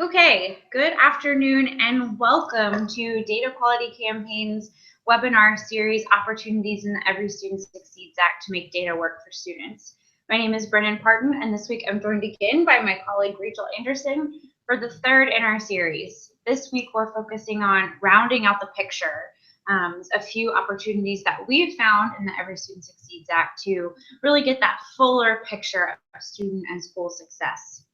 Okay, good afternoon and welcome to Data Quality Campaign's webinar series, Opportunities in the Every Student Succeeds Act to Make Data Work for Students. My name is Brennan Parton, and this week I'm joined again by my colleague Rachel Anderson for the third in our series. This week we're focusing on rounding out the picture, a few opportunities that we've found in the Every Student Succeeds Act to really get that fuller picture of student and school success.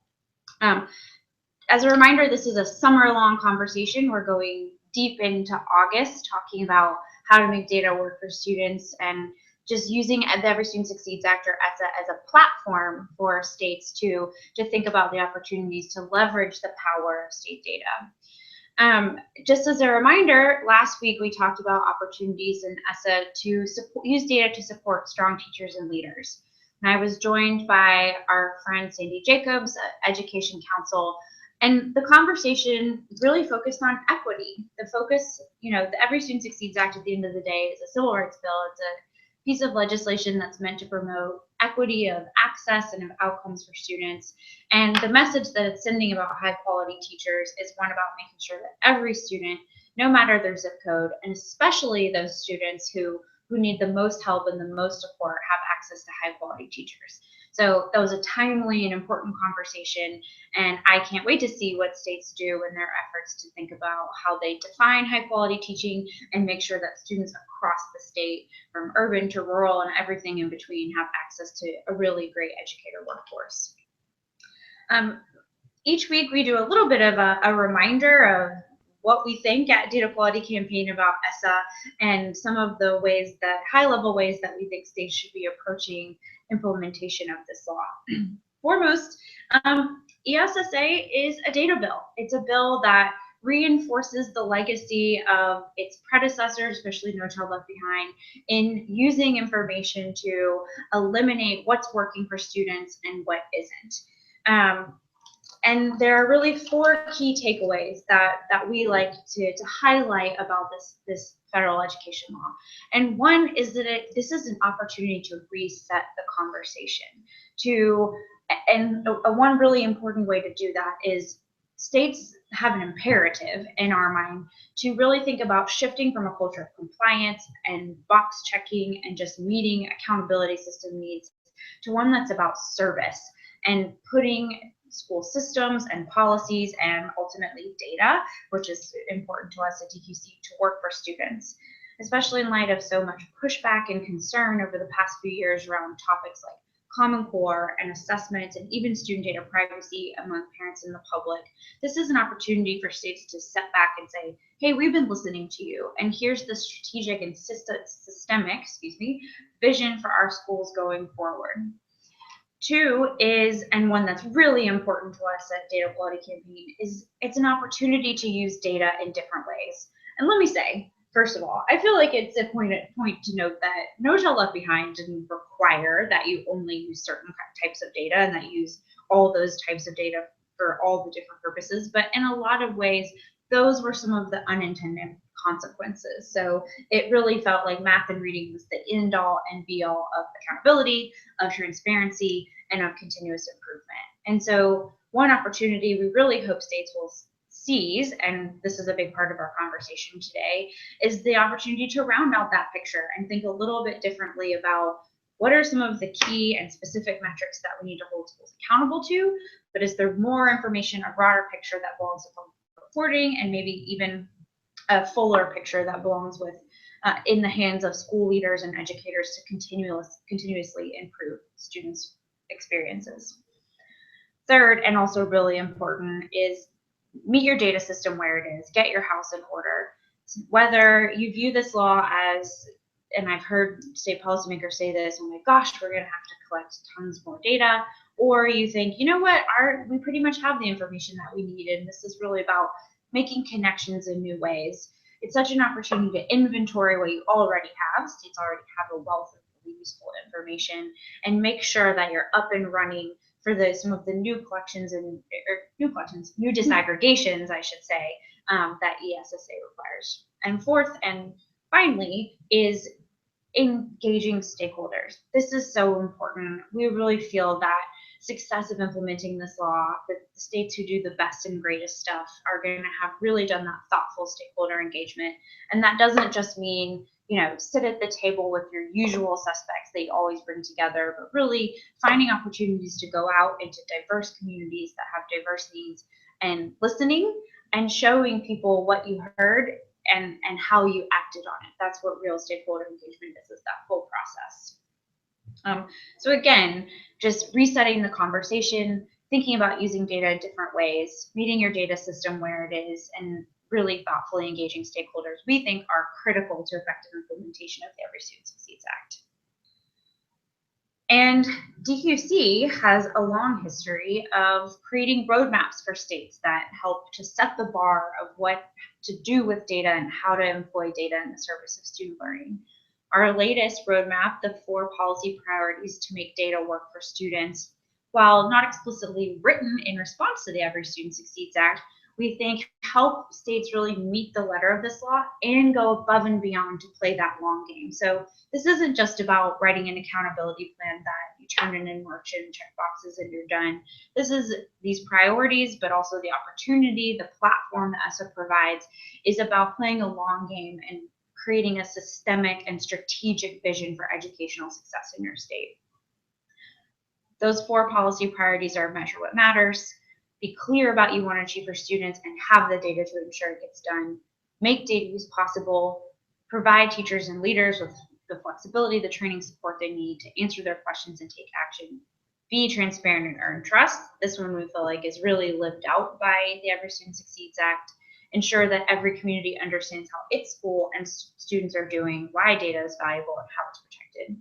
As a reminder, this is a summer-long conversation. We're going deep into August, talking about how to make data work for students and just using the Every Student Succeeds Act, or ESSA, as a platform for states to think about the opportunities to leverage the power of state data. Just as a reminder, last week we talked about opportunities in ESSA to use data to support strong teachers and leaders. And I was joined by our friend Sandy Jacobs, Education Counsel, and the conversation really focused on equity. The focus, the Every Student Succeeds Act at the end of the day is a civil rights bill. It's a piece of legislation that's meant to promote equity of access and of outcomes for students. And the message that it's sending about high quality teachers is one about making sure that every student, no matter their zip code, and especially those students who need the most help and the most support, have access to high quality teachers. So that was a timely and important conversation, and I can't wait to see what states do in their efforts to think about how they define high quality teaching and make sure that students across the state, from urban to rural and everything in between, have access to a really great educator workforce. Each week we do a little bit of a reminder of what we think at Data Quality Campaign about ESSA and some of the ways that, high-level ways that we think states should be approaching implementation of this law. Foremost, ESSA is a data bill. It's a bill that reinforces the legacy of its predecessors, especially No Child Left Behind, in using information to eliminate what's working for students and what isn't. And there are really four key takeaways that we like to highlight about this federal education law. And one is that this is an opportunity to reset the conversation. One really important way to do that is states have an imperative in our mind to really think about shifting from a culture of compliance and box checking and just meeting accountability system needs to one that's about service and putting school systems and policies and ultimately data, which is important to us at DQC, to work for students, especially in light of so much pushback and concern over the past few years around topics like Common Core and assessment and even student data privacy among parents and the public. This is an opportunity for states to step back and say, hey, we've been listening to you, and here's the strategic and systemic vision for our schools going forward. Two is, and one that's really important to us at Data Quality Campaign, is it's an opportunity to use data in different ways. And let me say, first of all, I feel like it's a point to note that No Child Left Behind didn't require that you only use certain types of data and that you use all those types of data for all the different purposes. But in a lot of ways, those were some of the unintended consequences. So it really felt like math and reading was the end all and be all of accountability, of transparency, and of continuous improvement. And so one opportunity we really hope states will seize, and this is a big part of our conversation today, is the opportunity to round out that picture and think a little bit differently about what are some of the key and specific metrics that we need to hold schools accountable to, but is there more information, a broader picture that belongs with reporting, and maybe even a fuller picture that belongs with in the hands of school leaders and educators to continuously improve students' experiences. Third, and also really important, is meet your data system where it is. Get your house in order. Whether you view this law as, and I've heard state policymakers say this, oh my gosh, we're going to have to collect tons more data, or you think, you know what, we pretty much have the information that we need, and this is really about making connections in new ways. It's such an opportunity to inventory what you already have. States already have a wealth of really useful information, and make sure that you're up and running for some of the new collections and new disaggregations, I should say, that ESSA requires. And fourth, and finally, is engaging stakeholders. This is so important. We really feel that success of implementing this law, that the states who do the best and greatest stuff are going to have really done that thoughtful stakeholder engagement. And that doesn't just mean, sit at the table with your usual suspects that you always bring together, but really finding opportunities to go out into diverse communities that have diverse needs and listening and showing people what you heard and how you acted on it. That's what real stakeholder engagement is that whole process. So again, just resetting the conversation, thinking about using data in different ways, meeting your data system where it is, and really thoughtfully engaging stakeholders, we think are critical to effective implementation of the Every Student Succeeds Act. And DQC has a long history of creating roadmaps for states that help to set the bar of what to do with data and how to employ data in the service of student learning. Our latest roadmap, the 4 policy priorities to make data work for students, while not explicitly written in response to the Every Student Succeeds Act, we think help states really meet the letter of this law and go above and beyond to play that long game. So this isn't just about writing an accountability plan that you turn in March and check boxes and you're done. This is these priorities, but also the opportunity, the platform that ESSA provides is about playing a long game and creating a systemic and strategic vision for educational success in your state. Those 4 policy priorities are measure what matters, be clear about what you want to achieve for students, and have the data to ensure it gets done, make data use possible, provide teachers and leaders with the flexibility, the training support they need to answer their questions and take action, be transparent and earn trust. This one we feel like is really lived out by the Every Student Succeeds Act. Ensure that every community understands how its school and students are doing, why data is valuable, and how it's protected.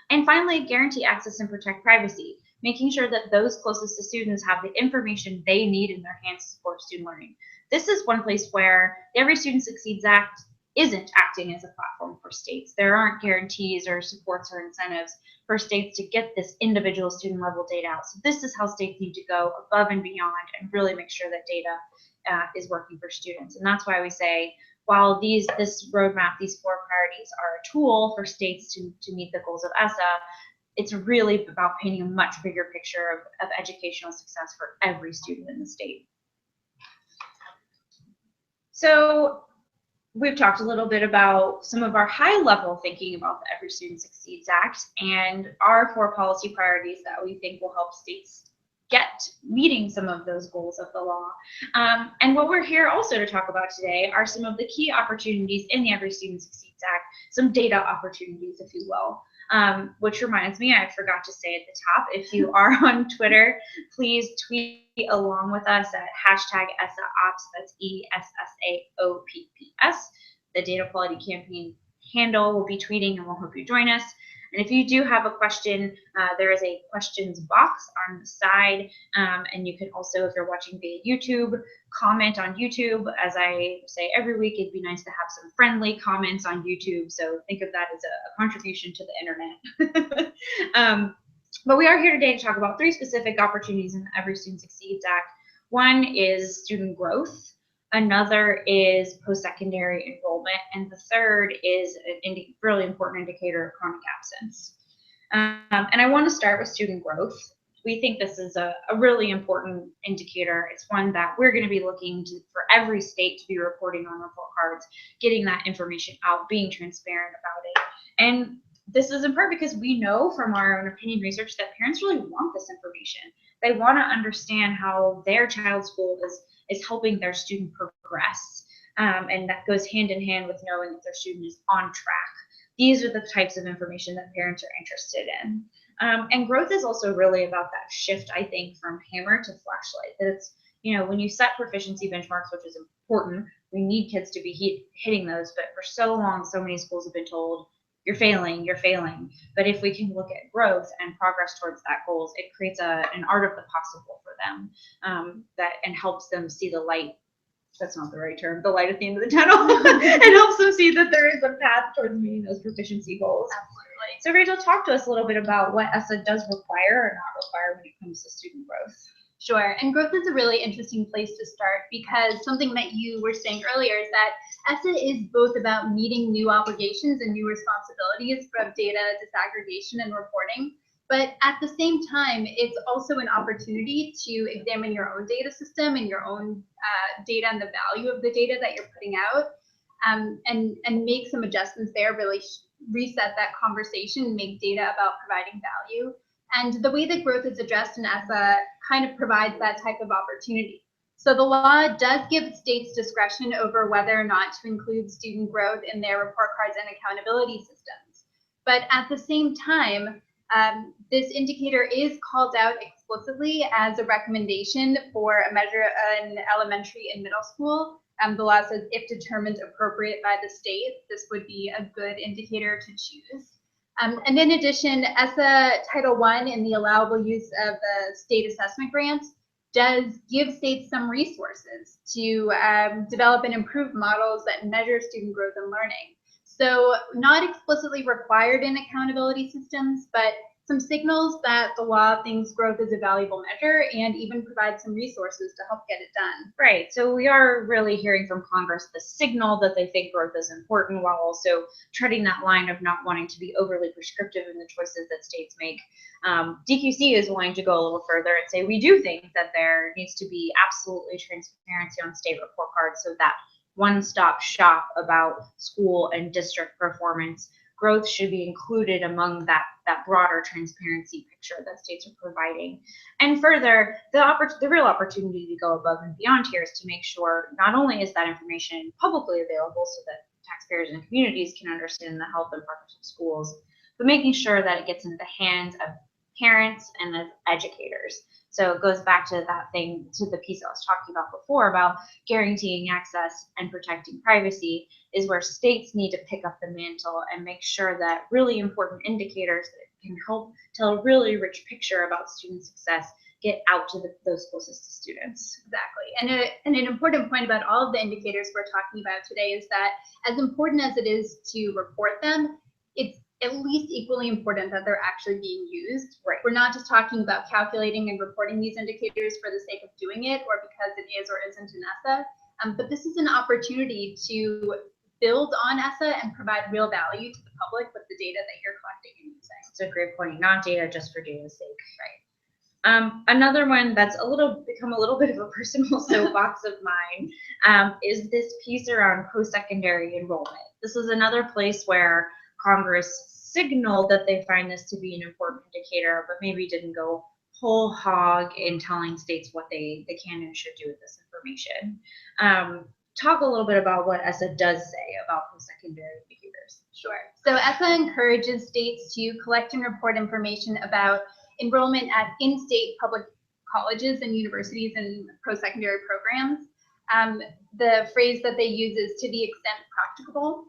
And finally, guarantee access and protect privacy, making sure that those closest to students have the information they need in their hands to support student learning. This is one place where the Every Student Succeeds Act isn't acting as a platform for states. There aren't guarantees or supports or incentives for states to get this individual student level data out. So this is how states need to go above and beyond and really make sure that data is working for students. And that's why we say, while this roadmap, these 4 priorities are a tool for states to meet the goals of ESSA, it's really about painting a much bigger picture of educational success for every student in the state. So we've talked a little bit about some of our high-level thinking about the Every Student Succeeds Act and our 4 policy priorities that we think will help states get meeting some of those goals of the law. And what we're here also to talk about today are some of the key opportunities in the Every Student Succeeds Act, some data opportunities, if you will. Which reminds me, I forgot to say at the top, if you are on Twitter, please tweet along with us at #ESSAOPS, that's ESSAOPPS. The Data Quality Campaign handle will be tweeting, and we'll hope you join us. And if you do have a question, there is a questions box on the side, and you can also, if you're watching via YouTube, comment on YouTube. As I say every week, it'd be nice to have some friendly comments on YouTube, so think of that as a contribution to the internet. But we are here today to talk about 3 specific opportunities in the Every Student Succeeds Act. One is student growth. Another is post-secondary enrollment, and the third is a really important indicator of chronic absence. And I want to start with student growth. We think this is a really important indicator. It's one that we're going to be looking to for every state to be reporting on report cards, getting that information out, being transparent about it. And this is in part because we know from our own opinion research that parents really want this information. They want to understand how their child's school is helping their student progress. And that goes hand in hand with knowing that their student is on track. These are the types of information that parents are interested in. And growth is also really about that shift, I think, from hammer to flashlight. That it's, when you set proficiency benchmarks, which is important, we need kids to be hitting those. But for so long, so many schools have been told, you're failing. But if we can look at growth and progress towards that goals, it creates an art of the possible for them and helps them see the light. That's not the right term, the light at the end of the tunnel. It helps them see that there is a path towards meeting those proficiency goals. Absolutely. So Rachel, talk to us a little bit about what ESSA does require or not require when it comes to student growth. Sure, and growth is a really interesting place to start because something that you were saying earlier is that ESSA is both about meeting new obligations and new responsibilities from data disaggregation and reporting, But at the same time, it's also an opportunity to examine your own data system and your own data and the value of the data that you're putting out, and make some adjustments there, really reset that conversation and make data about providing value. And the way that growth is addressed in ESSA kind of provides that type of opportunity. So the law does give states discretion over whether or not to include student growth in their report cards and accountability systems. But at the same time, this indicator is called out explicitly as a recommendation for a measure in elementary and middle school. The law says if determined appropriate by the state, this would be a good indicator to choose. And in addition, ESSA Title I in the allowable use of the state assessment grants does give states some resources to develop and improve models that measure student growth and learning. So not explicitly required in accountability systems, but some signals that the law thinks growth is a valuable measure and even provides some resources to help get it done. Right. So we are really hearing from Congress the signal that they think growth is important, while also treading that line of not wanting to be overly prescriptive in the choices that states make. DQC is willing to go a little further and say we do think that there needs to be absolutely transparency on state report cards, so that one-stop shop about school and district performance growth should be included among that broader transparency picture that states are providing. And further, the real opportunity to go above and beyond here is to make sure not only is that information publicly available so that taxpayers and communities can understand the health and progress of schools, but making sure that it gets into the hands of parents and as educators. So it goes back to that thing, to the piece I was talking about before about guaranteeing access and protecting privacy, is where states need to pick up the mantle and make sure that really important indicators that can help tell a really rich picture about student success get out to those closest to students. Exactly. And an important point about all of the indicators we're talking about today is that as important as it is to report them, it's at least equally important that they're actually being used. Right. We're not just talking about calculating and reporting these indicators for the sake of doing it or because it is or isn't an ESSA, but this is an opportunity to build on ESSA and provide real value to the public with the data that you're collecting and using. That's a great point. Not data just for data's sake. Right. Another one that's become a little bit of a personal soapbox of mine is this piece around post-secondary enrollment. This is another place where Congress signaled that they find this to be an important indicator, but maybe didn't go whole hog in telling states what they can and should do with this information. Talk a little bit about what ESSA does say about post-secondary indicators. Sure. So ESSA encourages states to collect and report information about enrollment at in-state public colleges and universities and post-secondary programs. The phrase that they use is to the extent practicable.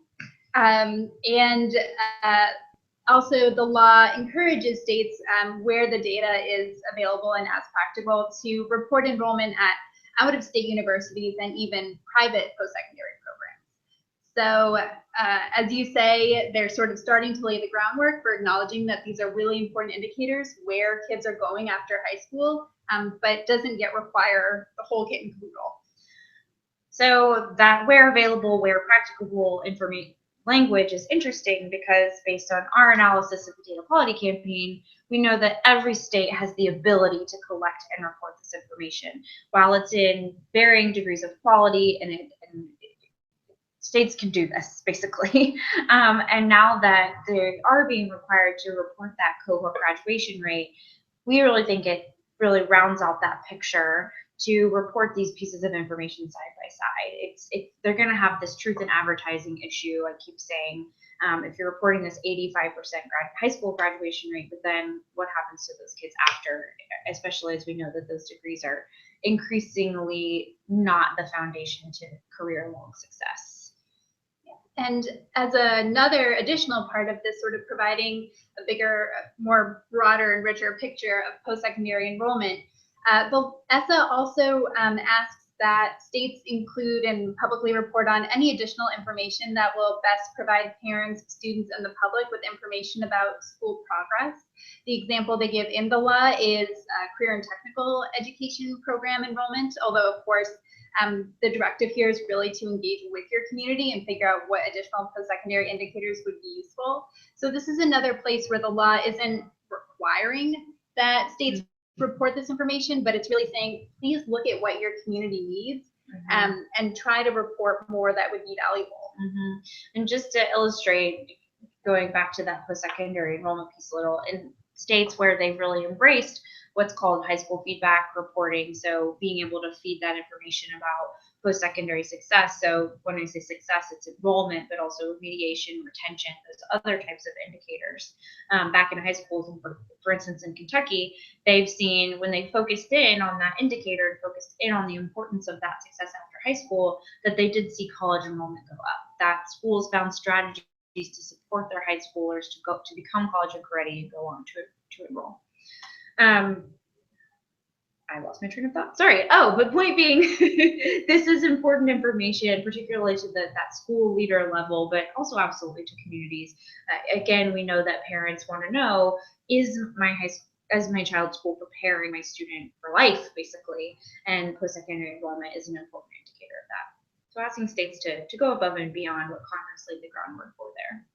Also, the law encourages states where the data is available and as practical to report enrollment at out-of-state universities and even private post-secondary programs. So as you say, they're sort of starting to lay the groundwork for acknowledging that these are really important indicators where kids are going after high school, but doesn't yet require the whole kit and caboodle. So that where available, where practicable information language is interesting because based on our analysis of the data quality campaign, we know that every state has the ability to collect and report this information. While it's in varying degrees of quality, and states can do this basically. And now that they are being required to report that cohort graduation rate, we really think it really rounds out that picture to report these pieces of information side by side. They're going to have this truth in advertising issue. I keep saying, if you're reporting this 85% high school graduation rate, but then what happens to those kids after, especially as we know that those degrees are increasingly not the foundation to career-long success. And as another additional part of this, sort of providing a bigger, more broader and richer picture of post-secondary enrollment, the ESSA also asks that states include and publicly report on any additional information that will best provide parents, students, and the public with information about school progress. The example they give in the law is career and technical education program enrollment, although of course the directive here is really to engage with your community and figure out what additional post-secondary indicators would be useful. So this is another place where the law isn't requiring that states report this information, but it's really saying, please look at what your community needs and try to report more that would be valuable. And just to illustrate, going back to that post-secondary enrollment piece a little, in states where they've really embraced what's called high school feedback reporting, so being able to feed that information about post-secondary success. So when I say success, it's enrollment, but also remediation, retention, those other types of indicators. Back in high schools, for instance, in Kentucky, they've seen when they focused in on that indicator and focused in on the importance of that success after high school, that they did see college enrollment go up, that schools found strategies to support their high schoolers to become college ready and go on to enroll. I lost my train of thought. Sorry. Oh, but point being, this is important information, particularly to that school leader level, but also absolutely to communities. Again, we know that parents want to know, is my child's school preparing my student for life, basically? And post-secondary enrollment is an important indicator of that. So asking states to go above and beyond what Congress laid the groundwork for there.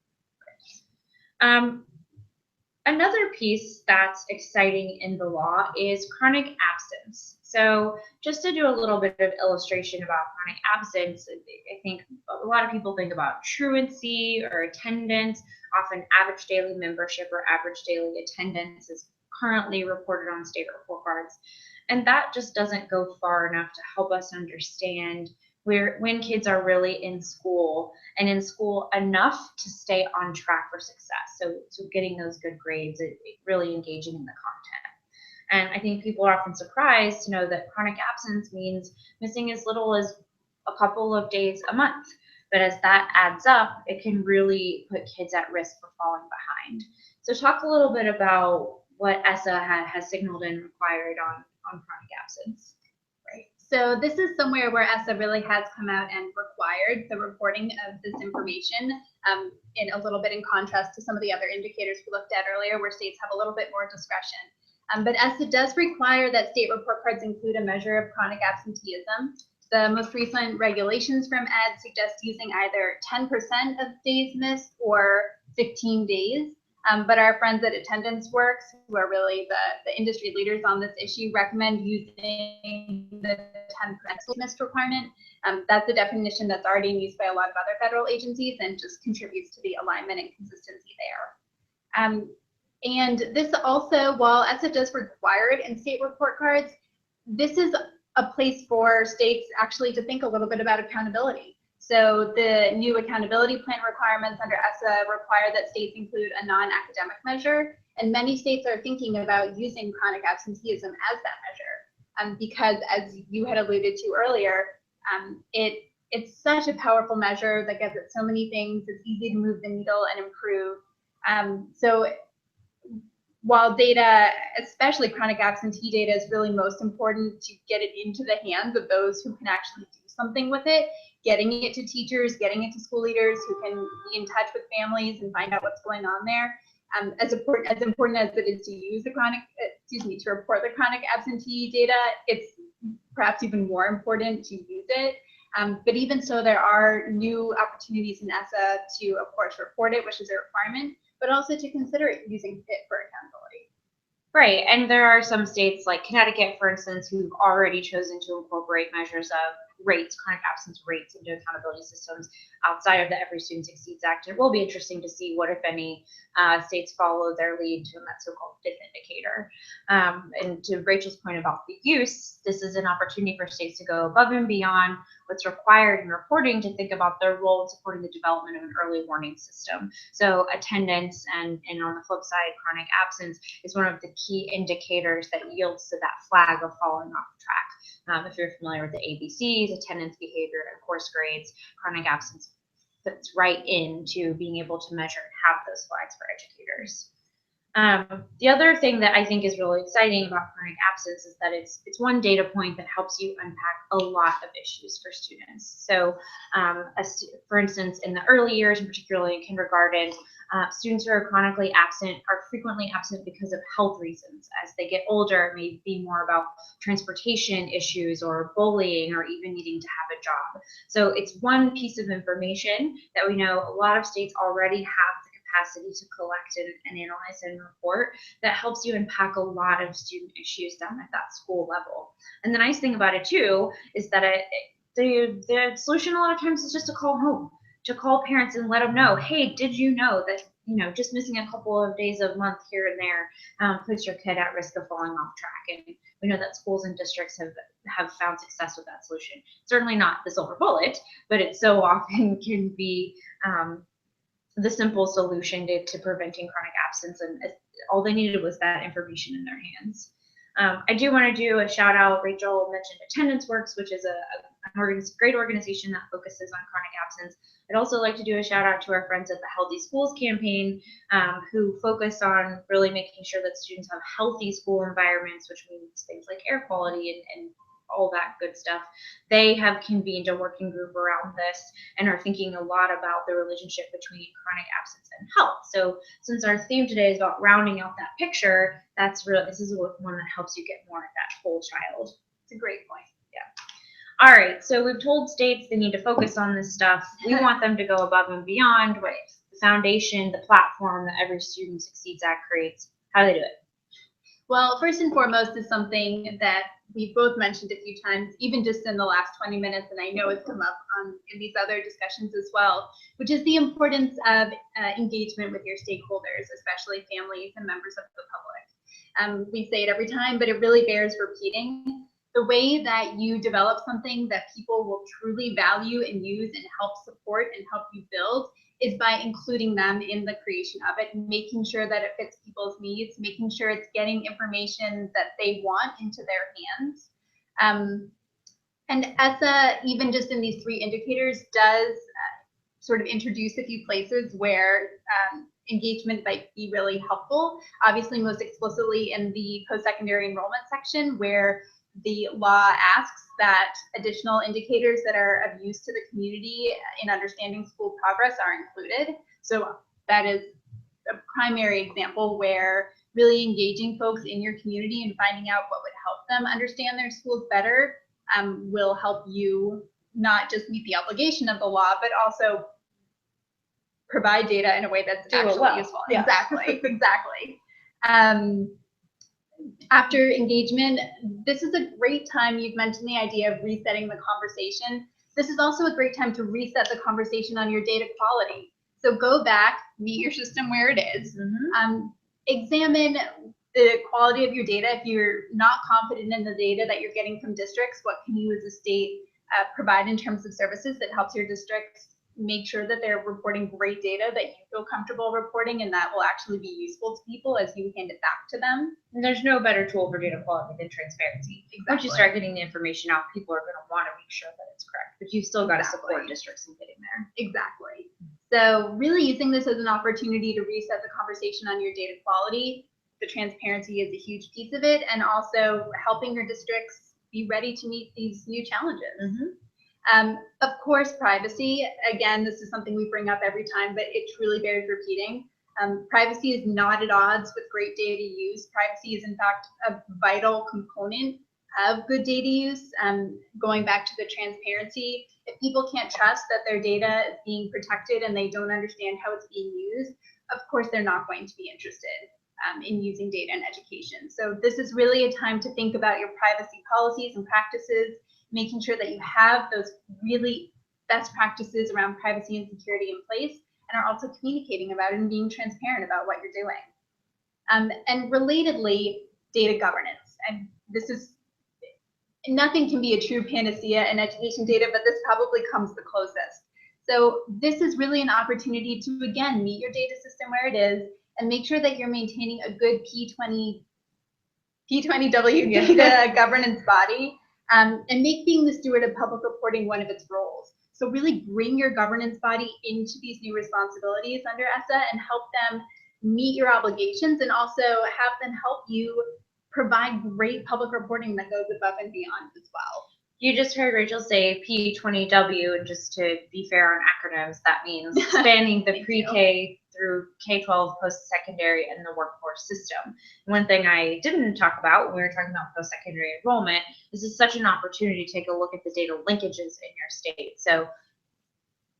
Another piece that's exciting in the law is chronic absence. So just to do a little bit of illustration about chronic absence, I think a lot of people think about truancy or attendance. Often average daily membership or average daily attendance is currently reported on state report cards. And that just doesn't go far enough to help us understand when kids are really in school, and in school enough to stay on track for success. So getting those good grades, really engaging in the content. And I think people are often surprised to know that chronic absence means missing as little as a couple of days a month. But as that adds up, it can really put kids at risk for falling behind. So talk a little bit about what ESSA has signaled and required on chronic absence. So this is somewhere where ESSA really has come out and required the reporting of this information in a little bit in contrast to some of the other indicators we looked at earlier where states have a little bit more discretion. But ESSA does require that state report cards include a measure of chronic absenteeism. The most recent regulations from ED suggest using either 10% of days missed or 15 days. But our friends at Attendance Works, who are really the industry leaders on this issue, recommend using the 10% missed requirement. That's a definition that's already in use by a lot of other federal agencies and just contributes to the alignment and consistency there. And this also, while ESSA does require it in state report cards, this is a place for states actually to think a little bit about accountability. So the new accountability plan requirements under ESSA require that states include a non-academic measure, and many states are thinking about using chronic absenteeism as that measure, because as you had alluded to earlier, it's such a powerful measure that gets at so many things. It's easy to move the needle and improve. So while data, especially chronic absentee data, is really most important to get it into the hands of those who can actually do something with it, getting it to teachers, getting it to school leaders who can be in touch with families and find out what's going on there. As important as it is to use the to report the chronic absentee data, it's perhaps even more important to use it. But even so, there are new opportunities in ESSA to, of course, report it, which is a requirement, but also to consider it using FIT for accountability. Right, and there are some states like Connecticut, for instance, who've already chosen to incorporate measures of rates, chronic absence rates, into accountability systems outside of the Every Student Succeeds Act. It will be interesting to see what, if any, states follow their lead to that so-called fifth indicator. And to Rachel's point about the use, this is an opportunity for states to go above and beyond what's required in reporting to think about their role in supporting the development of an early warning system. So attendance and on the flip side, chronic absence is one of the key indicators that yields to that flag of falling off track. If you're familiar with the ABCs, attendance, behavior, and course grades, chronic absence fits right into being able to measure and have those flags for educators. The other thing that I think is really exciting about chronic absence is that it's one data point that helps you unpack a lot of issues for students. So for instance, in the early years, and particularly in kindergarten, students who are chronically absent are frequently absent because of health reasons. As they get older, it may be more about transportation issues or bullying or even needing to have a job. So it's one piece of information that we know a lot of states already have the capacity to collect and analyze and report that helps you unpack a lot of student issues down at that school level. And the nice thing about it too is that the solution a lot of times is just to call home, to call parents and let them know, hey, did you know that just missing a couple of days a month here and there puts your kid at risk of falling off track. And we know that schools and districts have found success with that solution. Certainly not the silver bullet, but it so often can be the simple solution to preventing chronic absence. And all they needed was that information in their hands. I do want to do a shout out. Rachel mentioned Attendance Works, which is a great organization that focuses on chronic absence. I'd also like to do a shout out to our friends at the Healthy Schools campaign, who focus on really making sure that students have healthy school environments, which means things like air quality and all that good stuff. They have convened a working group around this and are thinking a lot about the relationship between chronic absence and health. So since our theme today is about rounding out that picture, this is one that helps you get more at that whole child. It's a great point. Yeah. All right, so we've told states they need to focus on this stuff. We want them to go above and beyond what the foundation, the platform that every student succeeds at creates. How do they do it? Well, first and foremost is something that we've both mentioned a few times, even just in the last 20 minutes, and I know it's come up in these other discussions as well, which is the importance of engagement with your stakeholders, especially families and members of the public. We say it every time, but it really bears repeating. The way that you develop something that people will truly value and use and help support and help you build is by including them in the creation of it, making sure that it fits people's needs, making sure it's getting information that they want into their hands. And ESSA, even just in these 3 indicators, does sort of introduce a few places where engagement might be really helpful. Obviously, most explicitly in the post-secondary enrollment section, where the law asks that additional indicators that are of use to the community in understanding school progress are included. So that is a primary example where really engaging folks in your community and finding out what would help them understand their schools better will help you not just meet the obligation of the law, but also provide data in a way that's actually useful. Yeah. Exactly, exactly. After engagement, this is a great time. You've mentioned the idea of resetting the conversation. This is also a great time to reset the conversation on your data quality. So go back, meet your system where it is, examine the quality of your data. If you're not confident in the data that you're getting from districts, what can you as a state provide in terms of services that helps your districts make sure that they're reporting great data that you feel comfortable reporting and that will actually be useful to people as you hand it back to them. And there's no better tool for data quality than transparency. Exactly. Once you start getting the information out, people are going to want to make sure that it's correct, but you've still got to support districts in getting there. Exactly. So really using this as an opportunity to reset the conversation on your data quality. The transparency is a huge piece of it, and also helping your districts be ready to meet these new challenges. Of course, privacy, again, this is something we bring up every time, but it truly bears repeating. Privacy is not at odds with great data use. Privacy is, in fact, a vital component of good data use. Going back to the transparency, if people can't trust that their data is being protected and they don't understand how it's being used, of course, they're not going to be interested in using data in education. So this is really a time to think about your privacy policies and practices, making sure that you have those really best practices around privacy and security in place, and are also communicating about it and being transparent about what you're doing. And relatedly, data governance. And this is, nothing can be a true panacea in education data, but this probably comes the closest. So this is really an opportunity to, again, meet your data system where it is and make sure that you're maintaining a good P20W data governance body, and make being the steward of public reporting one of its roles. So really bring your governance body into these new responsibilities under ESSA and help them meet your obligations, and also have them help you provide great public reporting that goes above and beyond as well. You just heard Rachel say P20W, and just to be fair on acronyms, that means spanning the pre-K through K-12, post-secondary, and the workforce system. One thing I didn't talk about when we were talking about post-secondary enrollment is it's such an opportunity to take a look at the data linkages in your state. So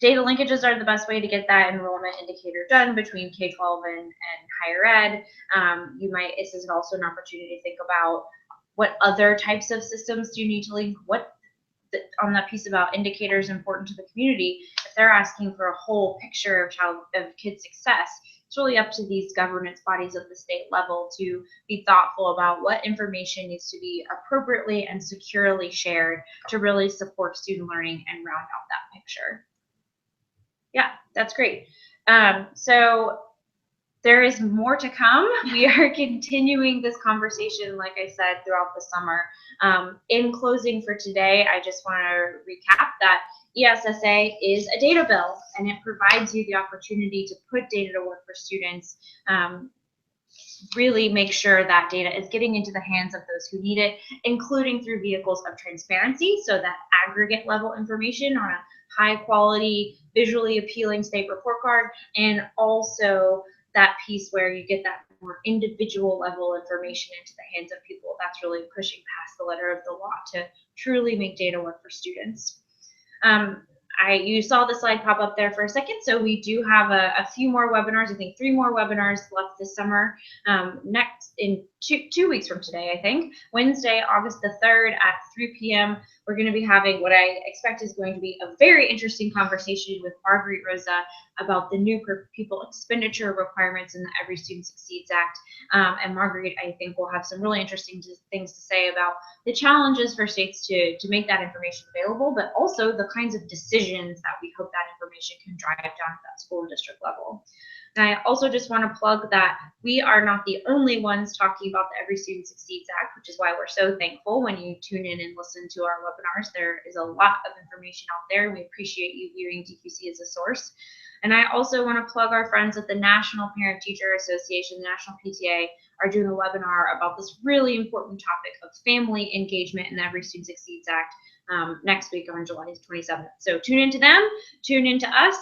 Data linkages are the best way to get that enrollment indicator done between K-12 and higher ed. This is also an opportunity to think about what other types of systems do you need to link, on that piece about indicators important to the community. If they're asking for a whole picture of kid success, it's really up to these governance bodies at the state level to be thoughtful about what information needs to be appropriately and securely shared to really support student learning and round out that picture. Yeah, that's great. So there is more to come. We are continuing this conversation, like I said, throughout the summer. In closing for today, I just want to recap that ESSA is a data bill, and it provides you the opportunity to put data to work for students, really make sure that data is getting into the hands of those who need it, including through vehicles of transparency, so that aggregate level information on a high quality, visually appealing state report card, and also that piece where you get that more individual level information into the hands of people. That's really pushing past the letter of the law to truly make data work for students. You saw the slide pop up there for a second, so we do have a few more webinars, I think 3 more webinars left this summer. Next, in two weeks from today, I think, Wednesday, August the 3rd at 3 p.m., we're going to be having what I expect is going to be a very interesting conversation with Marguerite Rosa about the new per pupil expenditure requirements in the Every Student Succeeds Act. And Marguerite, I think, will have some really interesting things to say about the challenges for states to make that information available, but also the kinds of decisions that we hope that information can drive down at that school and district level. And I also just want to plug that we are not the only ones talking about the Every Student Succeeds Act, which is why we're so thankful when you tune in and listen to our webinars. There is a lot of information out there, and we appreciate you viewing DQC as a source. And I also want to plug our friends at the National Parent Teacher Association, the National PTA, are doing a webinar about this really important topic of family engagement in the Every Student Succeeds Act next week on July 27th. So tune into them, tune into us,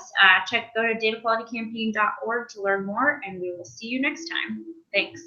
go to dataqualitycampaign.org to learn more, and we will see you next time. Thanks.